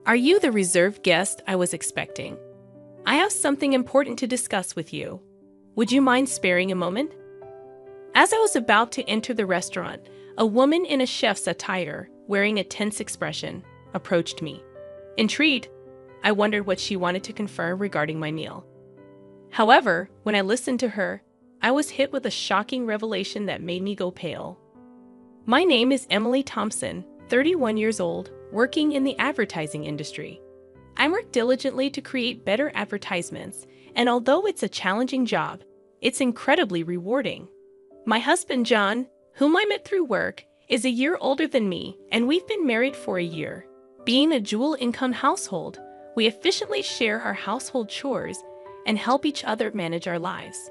Are you the reserved guest I was expecting? I have something important to discuss with you. Would you mind sparing a moment? As I was about to enter the restaurant, a woman in a chef's attire, wearing a tense expression, approached me. Intrigued, I wondered what she wanted to confirm regarding my meal. However, when I listened to her, I was hit with a shocking revelation that made me go pale. My name is Emily Thompson, 31 years old, working in the advertising industry. I work diligently to create better advertisements, and although it's a challenging job, it's incredibly rewarding. My husband, John, whom I met through work, is a year older than me, and we've been married for a year. Being a dual-income household, we efficiently share our household chores and help each other manage our lives.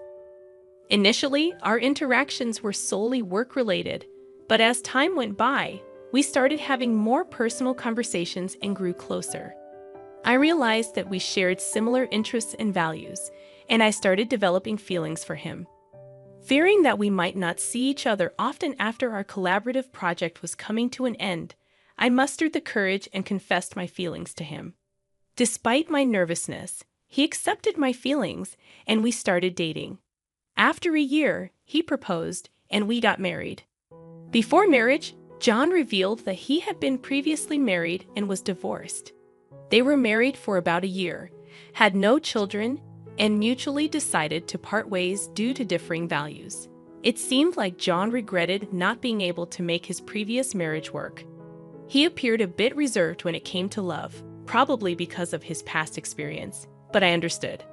Initially, our interactions were solely work-related, but as time went by, we started having more personal conversations and grew closer. I realized that we shared similar interests and values, and I started developing feelings for him. Fearing that we might not see each other often after our collaborative project was coming to an end, I mustered the courage and confessed my feelings to him. Despite my nervousness, he accepted my feelings, and we started dating. After a year, he proposed, and we got married. Before marriage, John revealed that he had been previously married and was divorced. They were married for about a year, had no children, and mutually decided to part ways due to differing values. It seemed like John regretted not being able to make his previous marriage work. He appeared a bit reserved when it came to love, probably because of his past experience, but I understood.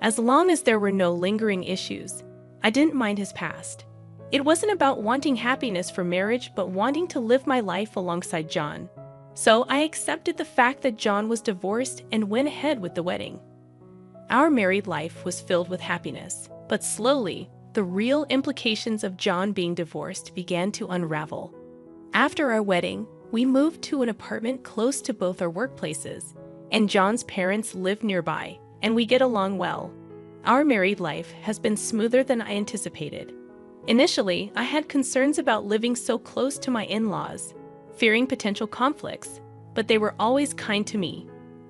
As long as there were no lingering issues, I didn't mind his past. It wasn't about wanting happiness for marriage, but wanting to live my life alongside John. So I accepted the fact that John was divorced and went ahead with the wedding. Our married life was filled with happiness, but slowly, the real implications of John being divorced began to unravel. After our wedding, we moved to an apartment close to both our workplaces, and John's parents live nearby, and we get along well. Our married life has been smoother than I anticipated. Initially, I had concerns about living so close to my in-laws, fearing potential conflicts, but they were always kind to me.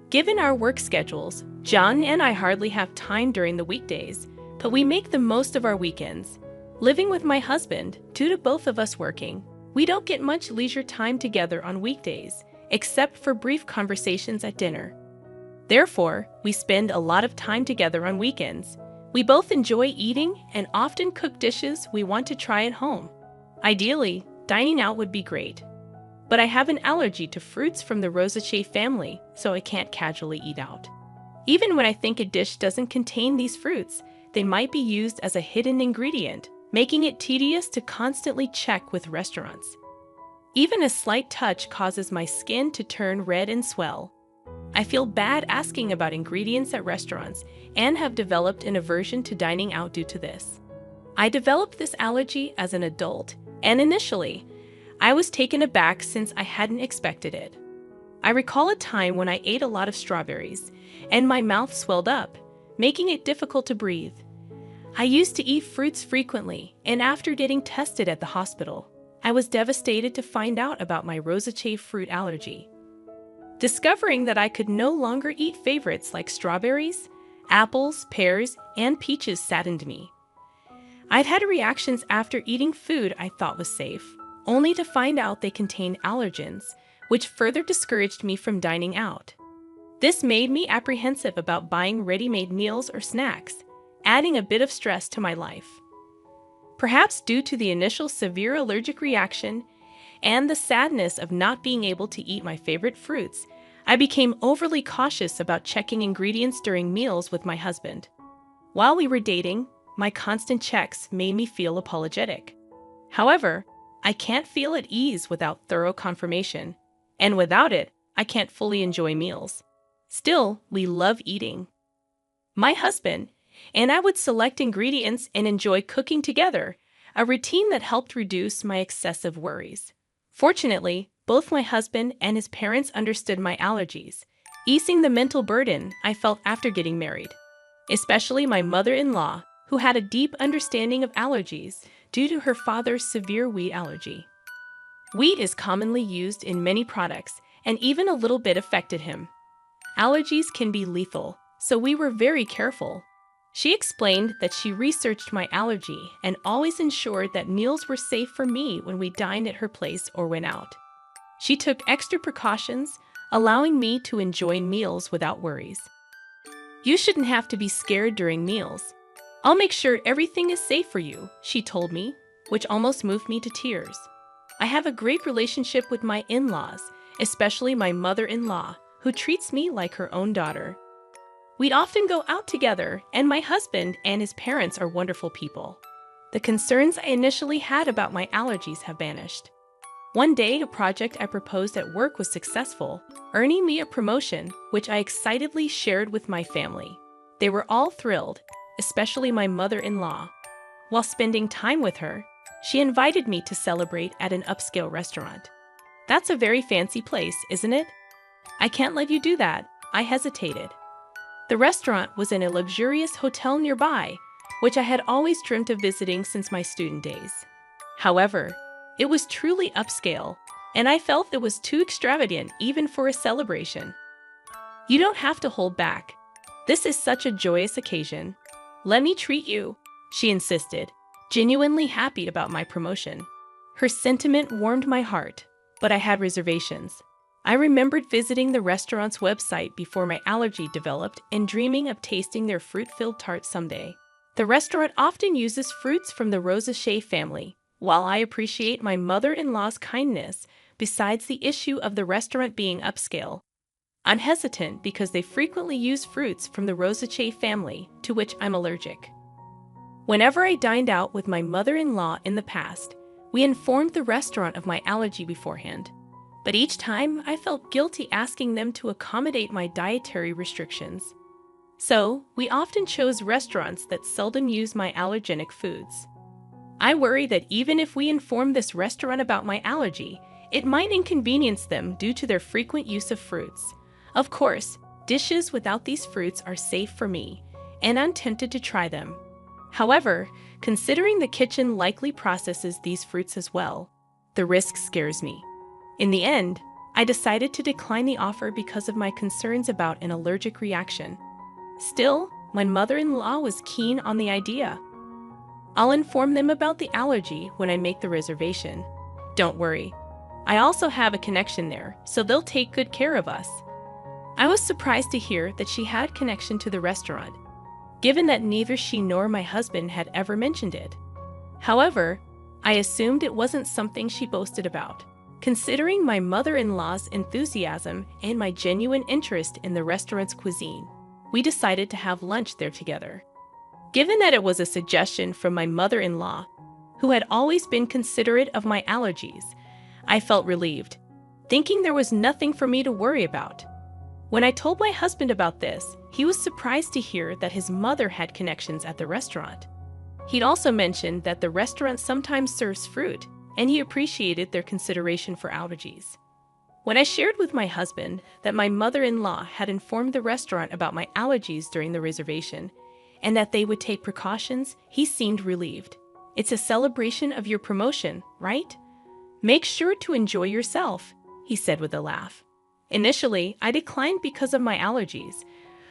Given our work schedules, John and I hardly have time during the weekdays, but we make the most of our weekends. Living with my husband, due to both of us working, we don't get much leisure time together on weekdays, except for brief conversations at dinner. Therefore, we spend a lot of time together on weekends. We both enjoy eating and often cook dishes we want to try at home. Ideally, dining out would be great. But I have an allergy to fruits from the Rosaceae family, so I can't casually eat out. Even when I think a dish doesn't contain these fruits, they might be used as a hidden ingredient, making it tedious to constantly check with restaurants. Even a slight touch causes my skin to turn red and swell. I feel bad asking about ingredients at restaurants and have developed an aversion to dining out due to this. I developed this allergy as an adult, and initially, I was taken aback since I hadn't expected it. I recall a time when I ate a lot of strawberries, and my mouth swelled up, making it difficult to breathe. I used to eat fruits frequently, and after getting tested at the hospital, I was devastated to find out about my Rosaceae fruit allergy. Discovering that I could no longer eat favorites like strawberries, apples, pears, and peaches saddened me. I'd had reactions after eating food I thought was safe, only to find out they contained allergens, which further discouraged me from dining out. This made me apprehensive about buying ready-made meals or snacks, adding a bit of stress to my life. Perhaps due to the initial severe allergic reaction and the sadness of not being able to eat my favorite fruits, I became overly cautious about checking ingredients during meals with my husband. While we were dating, my constant checks made me feel apologetic. However, I can't feel at ease without thorough confirmation, and without it, I can't fully enjoy meals. Still, we love eating. My husband and I would select ingredients and enjoy cooking together, a routine that helped reduce my excessive worries. Fortunately, both my husband and his parents understood my allergies, easing the mental burden I felt after getting married. Especially my mother-in-law, who had a deep understanding of allergies due to her father's severe wheat allergy. Wheat is commonly used in many products, and even a little bit affected him. Allergies can be lethal, so we were very careful. She explained that she researched my allergy and always ensured that meals were safe for me when we dined at her place or went out. She took extra precautions, allowing me to enjoy meals without worries. You shouldn't have to be scared during meals. I'll make sure everything is safe for you, she told me, which almost moved me to tears. I have a great relationship with my in-laws, especially my mother-in-law, who treats me like her own daughter. We often go out together, and my husband and his parents are wonderful people. The concerns I initially had about my allergies have vanished. One day, a project I proposed at work was successful, earning me a promotion, which I excitedly shared with my family. They were all thrilled, especially my mother-in-law. While spending time with her, she invited me to celebrate at an upscale restaurant. That's a very fancy place, isn't it? I can't let you do that, I hesitated. The restaurant was in a luxurious hotel nearby, which I had always dreamt of visiting since my student days. However, it was truly upscale, and I felt it was too extravagant even for a celebration. You don't have to hold back. This is such a joyous occasion. Let me treat you, she insisted, genuinely happy about my promotion. Her sentiment warmed my heart, but I had reservations. I remembered visiting the restaurant's website before my allergy developed and dreaming of tasting their fruit-filled tart someday. The restaurant often uses fruits from the rosacea family. While I appreciate my mother-in-law's kindness, besides the issue of the restaurant being upscale, I'm hesitant because they frequently use fruits from the rosacea family, to which I'm allergic. Whenever I dined out with my mother-in-law in the past, we informed the restaurant of my allergy beforehand. But each time, I felt guilty asking them to accommodate my dietary restrictions. So, we often chose restaurants that seldom use my allergenic foods. I worry that even if we inform this restaurant about my allergy, it might inconvenience them due to their frequent use of fruits. Of course, dishes without these fruits are safe for me, and I'm tempted to try them. However, considering the kitchen likely processes these fruits as well, the risk scares me. In the end, I decided to decline the offer because of my concerns about an allergic reaction. Still, my mother-in-law was keen on the idea. I'll inform them about the allergy when I make the reservation. Don't worry. I also have a connection there, so they'll take good care of us. I was surprised to hear that she had connection to the restaurant, given that neither she nor my husband had ever mentioned it. However, I assumed it wasn't something she boasted about. Considering my mother-in-law's enthusiasm and my genuine interest in the restaurant's cuisine, we decided to have lunch there together. Given that it was a suggestion from my mother-in-law, who had always been considerate of my allergies, I felt relieved, thinking there was nothing for me to worry about. When I told my husband about this, he was surprised to hear that his mother had connections at the restaurant. He'd also mentioned that the restaurant sometimes serves fruit, and he appreciated their consideration for allergies. When I shared with my husband that my mother-in-law had informed the restaurant about my allergies during the reservation, and that they would take precautions, he seemed relieved. It's a celebration of your promotion, right? Make sure to enjoy yourself, he said with a laugh. Initially, I declined because of my allergies,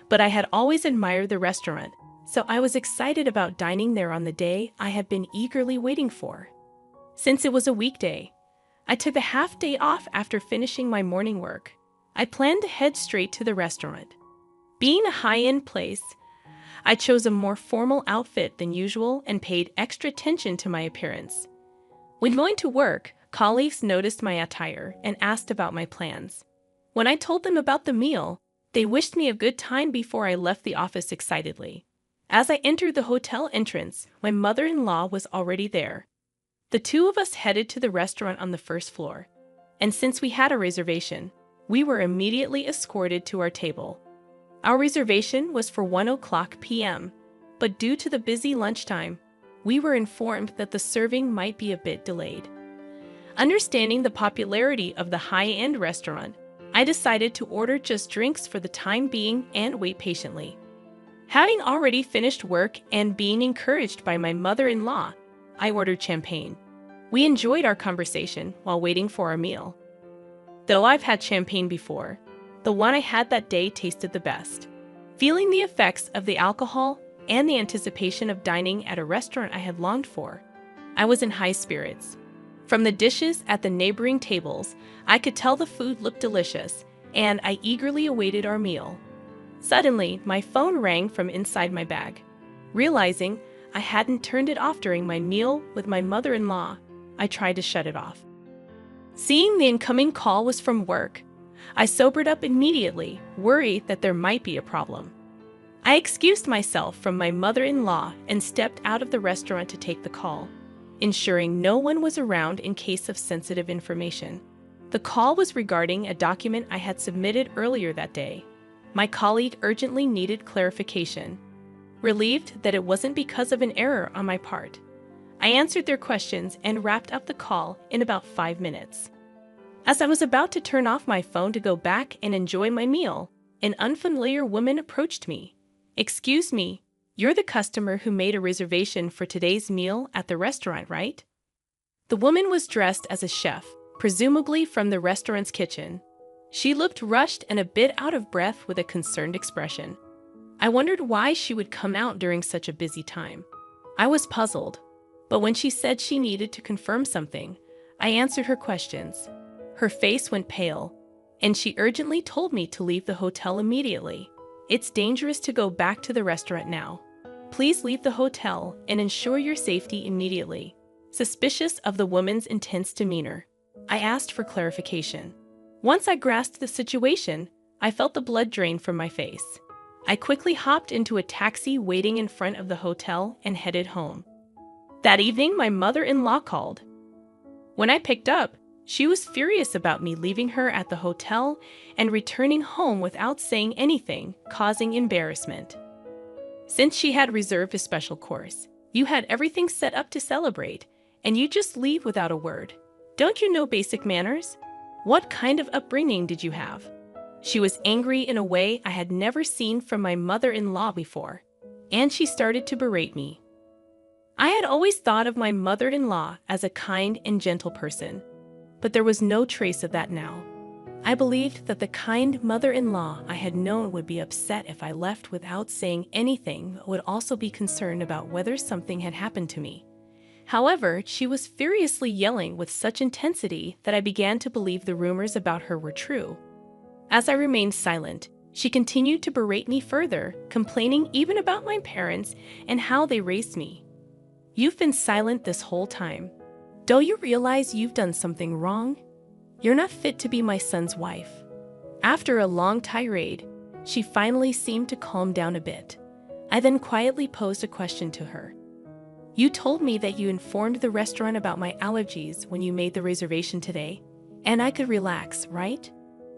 but I had always admired the restaurant, so I was excited about dining there on the day I had been eagerly waiting for. Since it was a weekday, I took a half day off after finishing my morning work. I planned to head straight to the restaurant. Being a high-end place, I chose a more formal outfit than usual and paid extra attention to my appearance. When going to work, colleagues noticed my attire and asked about my plans. When I told them about the meal, they wished me a good time before I left the office excitedly. As I entered the hotel entrance, my mother-in-law was already there. The two of us headed to the restaurant on the first floor, and since we had a reservation, we were immediately escorted to our table. Our reservation was for 1:00 p.m., but due to the busy lunchtime, we were informed that the serving might be a bit delayed. Understanding the popularity of the high-end restaurant, I decided to order just drinks for the time being and wait patiently. Having already finished work and being encouraged by my mother-in-law, I ordered champagne. We enjoyed our conversation while waiting for our meal. Though I've had champagne before, The one I had that day tasted the best. Feeling the effects of the alcohol and the anticipation of dining at a restaurant I had longed for, I was in high spirits. From the dishes at the neighboring tables, I could tell the food looked delicious, and I eagerly awaited our meal. Suddenly, my phone rang from inside my bag. Realizing I hadn't turned it off during my meal with my mother-in-law, I tried to shut it off. Seeing the incoming call was from work, I sobered up immediately, worried that there might be a problem. I excused myself from my mother-in-law and stepped out of the restaurant to take the call, ensuring no one was around in case of sensitive information. The call was regarding a document I had submitted earlier that day. My colleague urgently needed clarification. Relieved that it wasn't because of an error on my part, I answered their questions and wrapped up the call in about 5 minutes. As I was about to turn off my phone to go back and enjoy my meal, an unfamiliar woman approached me. "Excuse me, you're the customer who made a reservation for today's meal at the restaurant, right?" The woman was dressed as a chef, presumably from the restaurant's kitchen. She looked rushed and a bit out of breath with a concerned expression. I wondered why she would come out during such a busy time. I was puzzled, but when she said she needed to confirm something, I answered her questions. Her face went pale, and she urgently told me to leave the hotel immediately. "It's dangerous to go back to the restaurant now. Please leave the hotel and ensure your safety immediately." Suspicious of the woman's intense demeanor, I asked for clarification. Once I grasped the situation, I felt the blood drain from my face. I quickly hopped into a taxi waiting in front of the hotel and headed home. That evening, my mother-in-law called. When I picked up, she was furious about me leaving her at the hotel and returning home without saying anything, causing embarrassment. "Since she had reserved a special course, you had everything set up to celebrate, and you just leave without a word. Don't you know basic manners? What kind of upbringing did you have?" She was angry in a way I had never seen from my mother-in-law before, and she started to berate me. I had always thought of my mother-in-law as a kind and gentle person, but there was no trace of that now. I believed that the kind mother-in-law I had known would be upset if I left without saying anything, but would also be concerned about whether something had happened to me. However, she was furiously yelling with such intensity that I began to believe the rumors about her were true. As I remained silent, she continued to berate me further, complaining even about my parents and how they raised me. "You've been silent this whole time. Don't you realize you've done something wrong? You're not fit to be my son's wife." After a long tirade, she finally seemed to calm down a bit. I then quietly posed a question to her. "You told me that you informed the restaurant about my allergies when you made the reservation today, and I could relax, right?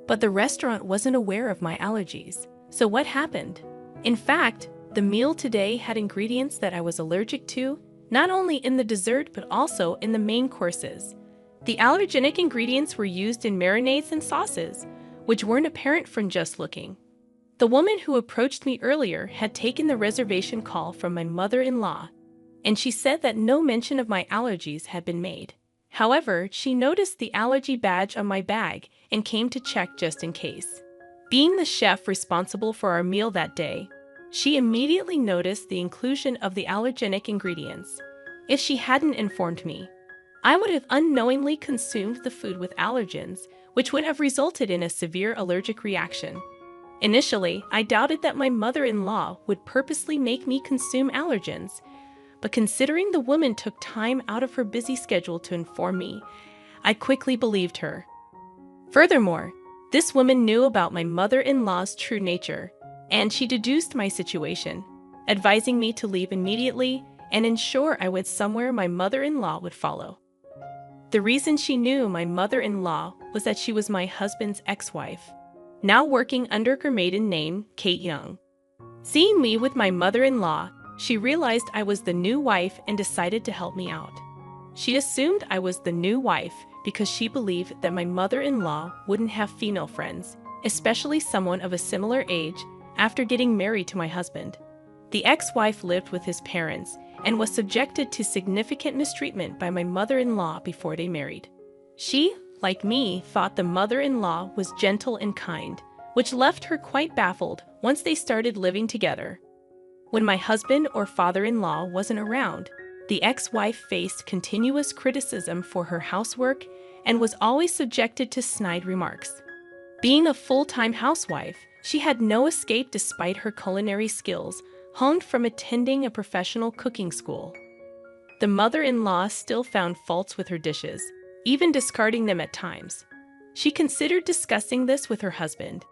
But the restaurant wasn't aware of my allergies, so what happened? In fact, the meal today had ingredients that I was allergic to, not only in the dessert but also in the main courses. The allergenic ingredients were used in marinades and sauces, which weren't apparent from just looking." The woman who approached me earlier had taken the reservation call from my mother-in-law, and she said that no mention of my allergies had been made. However, she noticed the allergy badge on my bag and came to check just in case. Being the chef responsible for our meal that day, she immediately noticed the inclusion of the allergenic ingredients. If she hadn't informed me, I would have unknowingly consumed the food with allergens, which would have resulted in a severe allergic reaction. Initially, I doubted that my mother-in-law would purposely make me consume allergens, but considering the woman took time out of her busy schedule to inform me, I quickly believed her. Furthermore, this woman knew about my mother-in-law's true nature, and she deduced my situation, advising me to leave immediately and ensure I went somewhere my mother-in-law would follow. The reason she knew my mother-in-law was that she was my husband's ex-wife, now working under her maiden name, Kate Young. Seeing me with my mother-in-law, she realized I was the new wife and decided to help me out. She assumed I was the new wife because she believed that my mother-in-law wouldn't have female friends, especially someone of a similar age, after getting married to my husband. The ex-wife lived with his parents and was subjected to significant mistreatment by my mother-in-law before they married. She, like me, thought the mother-in-law was gentle and kind, which left her quite baffled once they started living together. When my husband or father-in-law wasn't around, the ex-wife faced continuous criticism for her housework and was always subjected to snide remarks. Being a full-time housewife, she had no escape despite her culinary skills, honed from attending a professional cooking school. The mother-in-law still found faults with her dishes, even discarding them at times. She considered discussing this with her husband.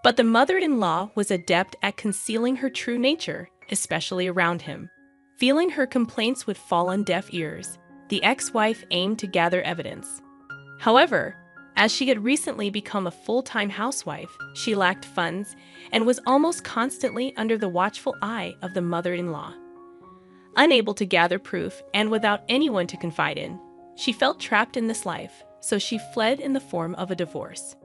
But the mother-in-law was adept at concealing her true nature, especially around him. Feeling her complaints would fall on deaf ears, the ex-wife aimed to gather evidence. However, as she had recently become a full-time housewife, she lacked funds and was almost constantly under the watchful eye of the mother-in-law. Unable to gather proof and without anyone to confide in, she felt trapped in this life, so she fled in the form of a divorce.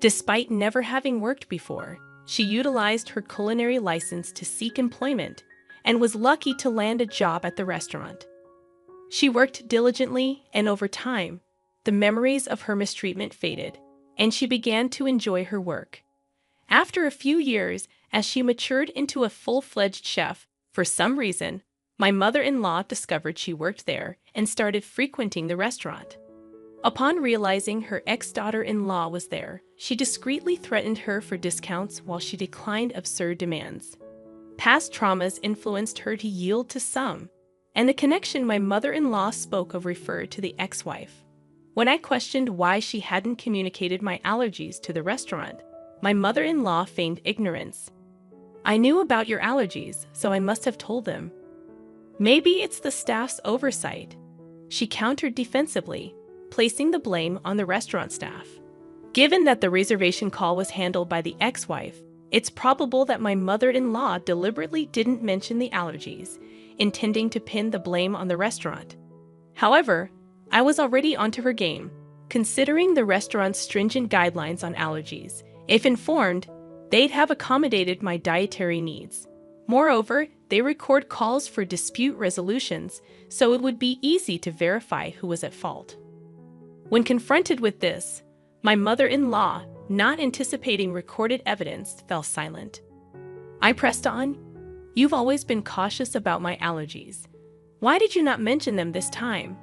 Despite never having worked before, she utilized her culinary license to seek employment and was lucky to land a job at the restaurant. She worked diligently, and over time, the memories of her mistreatment faded, and she began to enjoy her work. After a few years, as she matured into a full-fledged chef, for some reason, my mother-in-law discovered she worked there and started frequenting the restaurant. Upon realizing her ex-daughter-in-law was there, she discreetly threatened her for discounts while she declined absurd demands. Past traumas influenced her to yield to some, and the connection my mother-in-law spoke of referred to the ex-wife. When I questioned why she hadn't communicated my allergies to the restaurant, my mother-in-law feigned ignorance. "I knew about your allergies, so I must have told them." "Maybe it's the staff's oversight," she countered defensively, placing the blame on the restaurant staff. Given that the reservation call was handled by the ex-wife, it's probable that my mother-in-law deliberately didn't mention the allergies, intending to pin the blame on the restaurant. However, I was already onto her game, considering the restaurant's stringent guidelines on allergies. If informed, they'd have accommodated my dietary needs. Moreover, they record calls for dispute resolutions, so it would be easy to verify who was at fault. When confronted with this, my mother-in-law, not anticipating recorded evidence, fell silent. I pressed on. "You've always been cautious about my allergies. Why did you not mention them this time?"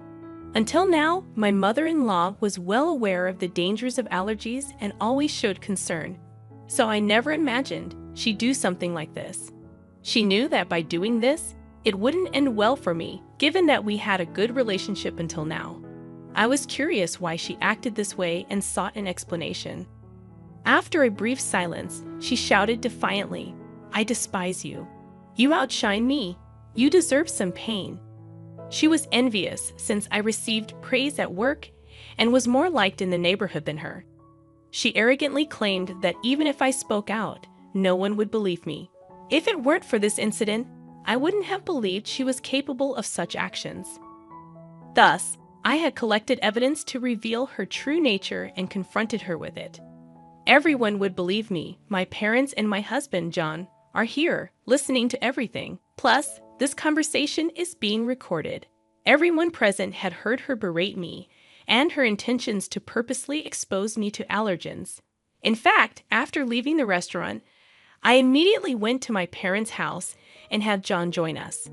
Until now, my mother-in-law was well aware of the dangers of allergies and always showed concern, so I never imagined she'd do something like this. She knew that by doing this, it wouldn't end well for me, given that we had a good relationship until now. I was curious why she acted this way and sought an explanation. After a brief silence, she shouted defiantly, "I despise you. You outshine me. You deserve some pain." She was envious since I received praise at work and was more liked in the neighborhood than her. She arrogantly claimed that even if I spoke out, no one would believe me. If it weren't for this incident, I wouldn't have believed she was capable of such actions. Thus, I had collected evidence to reveal her true nature and confronted her with it. Everyone would believe me. My parents and my husband, John, are here, listening to everything. Plus, this conversation is being recorded. Everyone present had heard her berate me and her intentions to purposely expose me to allergens. In fact, after leaving the restaurant, I immediately went to my parents' house and had John join us.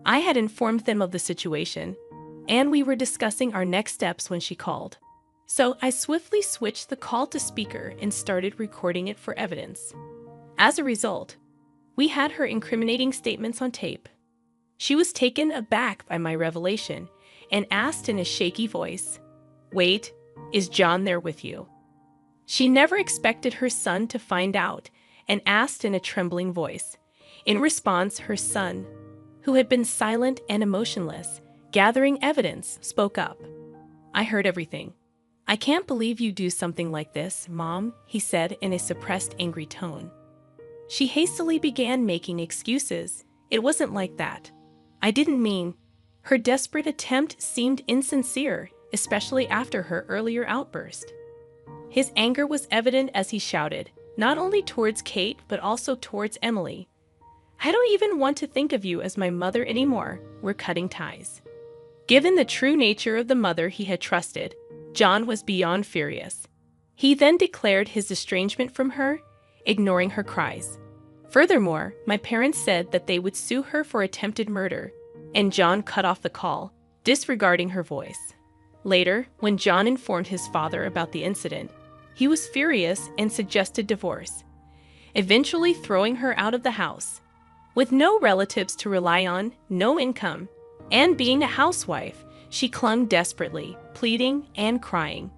I had informed them of the situation, and we were discussing our next steps when she called. So I swiftly switched the call to speaker and started recording it for evidence. As a result, we had her incriminating statements on tape. She was taken aback by my revelation and asked in a shaky voice, "Wait, is John there with you?" She never expected her son to find out and asked in a trembling voice. In response, her son, who had been silent and emotionless, gathering evidence, spoke up. "I heard everything. I can't believe you do something like this, Mom," he said in a suppressed, angry tone. She hastily began making excuses. "It wasn't like that. I didn't mean." Her desperate attempt seemed insincere, especially after her earlier outburst. His anger was evident as he shouted, not only towards Kate, but also towards Emily. "I don't even want to think of you as my mother anymore. We're cutting ties." Given the true nature of the mother he had trusted, John was beyond furious. He then declared his estrangement from her, ignoring her cries. Furthermore, my parents said that they would sue her for attempted murder, and John cut off the call, disregarding her voice. Later, when John informed his father about the incident, he was furious and suggested divorce, eventually throwing her out of the house. With no relatives to rely on, no income, and being a housewife, she clung desperately, pleading and crying.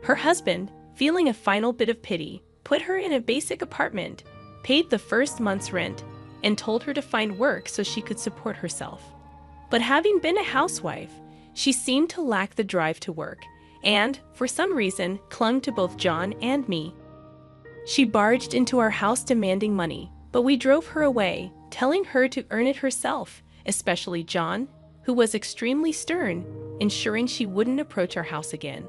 Her husband, feeling a final bit of pity, put her in a basic apartment, paid the first month's rent, and told her to find work so she could support herself. But having been a housewife, she seemed to lack the drive to work, and, for some reason, clung to both John and me. She barged into our house demanding money, but we drove her away, telling her to earn it herself, especially John, who was extremely stern, ensuring she wouldn't approach our house again.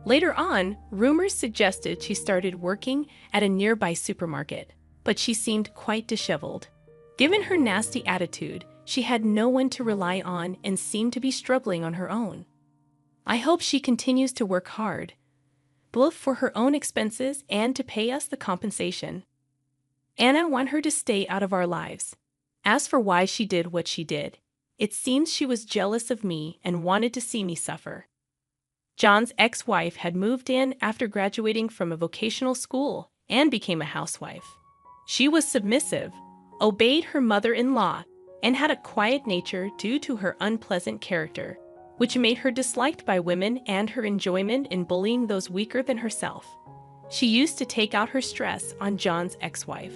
Later on, rumors suggested she started working at a nearby supermarket, but she seemed quite disheveled. Given her nasty attitude, she had no one to rely on and seemed to be struggling on her own. I hope she continues to work hard, both for her own expenses and to pay us the compensation. And I want her to stay out of our lives. As for why she did what she did, it seems she was jealous of me and wanted to see me suffer. John's ex-wife had moved in after graduating from a vocational school and became a housewife. She was submissive, obeyed her mother-in-law, and had a quiet nature due to her unpleasant character, which made her disliked by women and her enjoyment in bullying those weaker than herself. She used to take out her stress on John's ex-wife.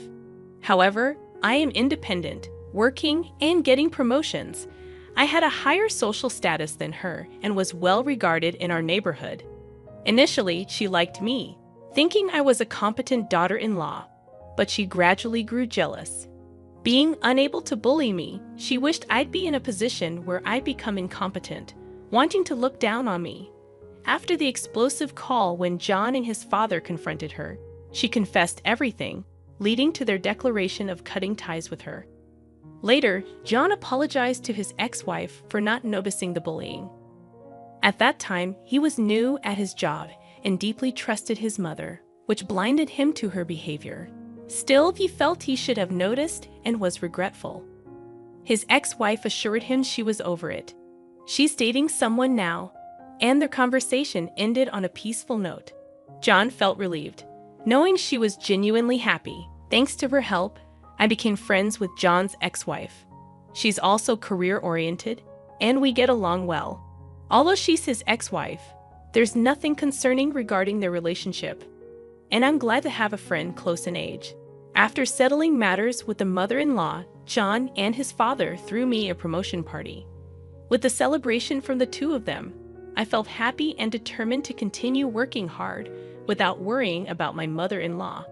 However, I am independent, working, and getting promotions. I had a higher social status than her and was well regarded in our neighborhood. Initially, she liked me, thinking I was a competent daughter-in-law, but she gradually grew jealous. Being unable to bully me, she wished I'd be in a position where I'd become incompetent, wanting to look down on me. After the explosive call when John and his father confronted her, she confessed everything, leading to their declaration of cutting ties with her. Later, John apologized to his ex-wife for not noticing the bullying. At that time, he was new at his job and deeply trusted his mother, which blinded him to her behavior. Still, he felt he should have noticed and was regretful. His ex-wife assured him she was over it. She's dating someone now, and their conversation ended on a peaceful note. John felt relieved, knowing she was genuinely happy. Thanks to her help, I became friends with John's ex-wife. She's also career-oriented, and we get along well. Although she's his ex-wife, there's nothing concerning regarding their relationship, and I'm glad to have a friend close in age. After settling matters with the mother-in-law, John and his father threw me a promotion party. With the celebration from the two of them, I felt happy and determined to continue working hard without worrying about my mother-in-law.